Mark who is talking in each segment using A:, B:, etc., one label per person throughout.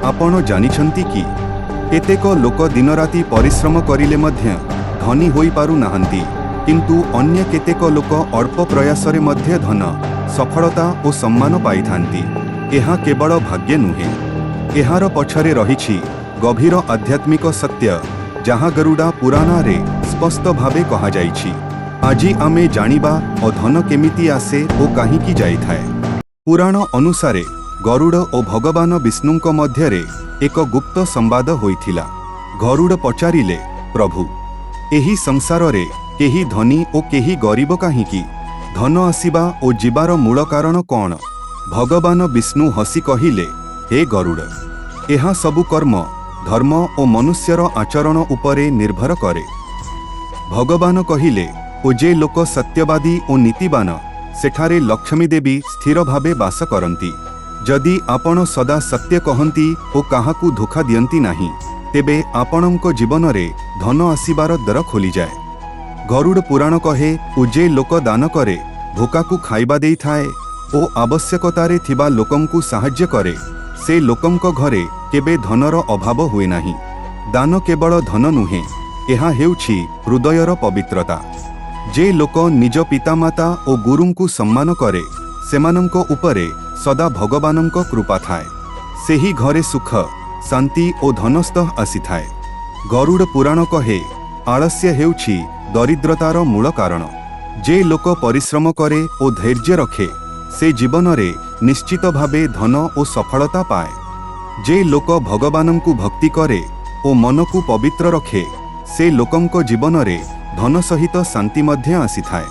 A: आपण जानिछंती कि केतेक लोक दिन राति परिश्रम करिले मध्य धनी होई पारु नाहंती, किंतु अन्य केतेक लोक अल्प प्रयासरे मध्य धन सफलता और सम्मान पाइथांती। एहा केवल भाग्य नुहे, एहार पछरे रहिछि गभीर आध्यात्मिक सत्य, जहाँ गरुड़ा पुराण रे स्पष्ट भावे कहा जाइछि। आजि आमे जानिबा धन केमिति आसे ओ काहीकि जाइथाए। पुराण अनुसारे गरुड़ और भगवान विष्णुंक मध्यरे एक गुप्त संवाद होइथिला। गरुड़ पचारिले, प्रभु एही संसार रे केही धनी और केही गरीब काहीकि? धन आसिबा और जीवार मूल कारण कौन? भगवान विष्णु हसी कहिले, हे गरुड़, एहा सबु कर्म धर्म और मनुष्यर आचरण उपरे निर्भर करे। भगवान कहिले, ओ जे लोक सत्यवादी और नीतिवान सेठारे लक्ष्मी देवी स्थिर भावे वास करती। जदि आपण सदा सत्य कहती और काहाकू धोखा दियंती नाही, तेबे आपणक जीवन रे धन आसिबार द्वार खोली जाए। गरुड़ पुराण कहे, ओ जे लोक दान करे, भोकाकू खाइबा देई थाए ओ आवश्यकतारे थिबा लोकंकू साहाय्य करे, से लोकंक घरे केबे धनर अभाव हुए नाही। दान केवल धन नुहे, एहा हेउछि हृदयर पवित्रता। जे लोक निज पितामाता और गुरुंकु सम्मान करे, सेमानंक उपरे सदा भगवानंक कृपा थाए। सेही घरे सुख शांति और धनस्थ आसीथाए। गरुड़ पुराण कहे, आलस्य हेउछि दरिद्रतार मूल कारण। जे लोक परिश्रम करे और धैर्य रखे, से जीवन रे निश्चित भावे धन और सफलता पाए। जे लोक भगवानंकु भक्ति करे और मनकु पवित्र रखे, से लोकंक जीवन रे धन सहित शांति मध्य आसीथाए।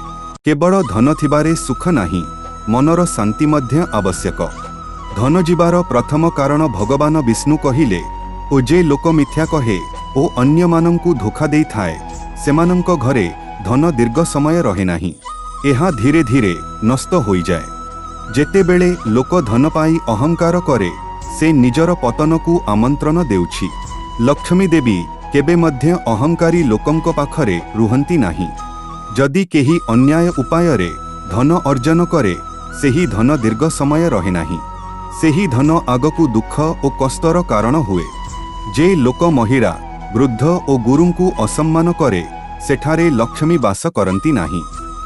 A: केवल धन थिबारे सुख नाही, मनर शांति मध्य आवश्यक। धन जीवार प्रथम कारण भगवान विष्णु कहिले, ओ जे लोक मिथ्या कहे ओ अन्य मानंकु धोखा देई थाए, सेमानंक घरे धन दीर्घ समय रहे नाही, एहा धीरे धीरे नष्ट होई जाए। जेतेबेले लोक धन पाई अहंकार करे, से निजर पतनकु आमंत्रण देउछि। लक्ष्मी देवी केबे मध्य अहंकारी लोकंक पाखरे रुहंती नाही। जदि केही अन्याय उपाय रे धन अर्जन करे, सेही धन दीर्घ समय रहे नाही, सेही धन आगकु दुख और कष्टर कारण हुए। जे लोक महिला वृद्ध और गुरुंकु असम्मान करे, सेठारे लक्ष्मी वास करंती नाही,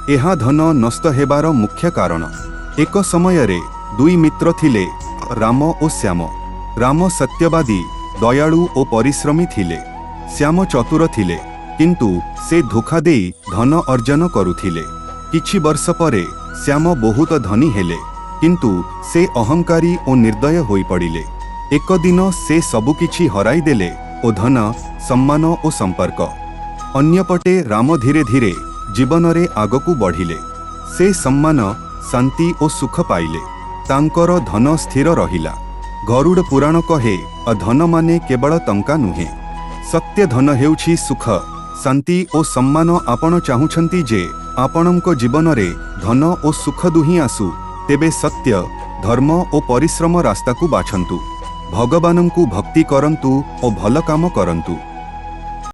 A: एहा धन नष्ट हेबार मुख्य कारण। एक समय रे दुई मित्र थिले, राम और श्याम। राम सत्यवादी दयालु और परिश्रमी थिले। श्याम चतुर थिले, किंतु से धोखा देई धन अर्जन करुथिले। किछि वर्ष परे श्याम बहुत धनी हेले, किंतु से अहंकारी और निर्दय होई पड़िले। एक दिन से सबुकिछि हराई देले, ओ धन सम्मान और संपर्क। अन्यपटे राम धीरे धीरे जीवन रे आगकू बढ़िले। से सम्मान शांति और सुख पाइले, तांकर धन स्थिर रहिला। गरुड़ पुराण कहे, धन माने केवल टंका नुहे, सत्य धन हेउछि सुख शांति और सम्मान। आपण चाहुछंती जे आपणक जीवन रे धन और सुख दुही आसु, तेबे सत्य धर्म और परिश्रम रास्ता को बाछंतु। भगवानंकु भक्ति करंतु और भल काम करंतु।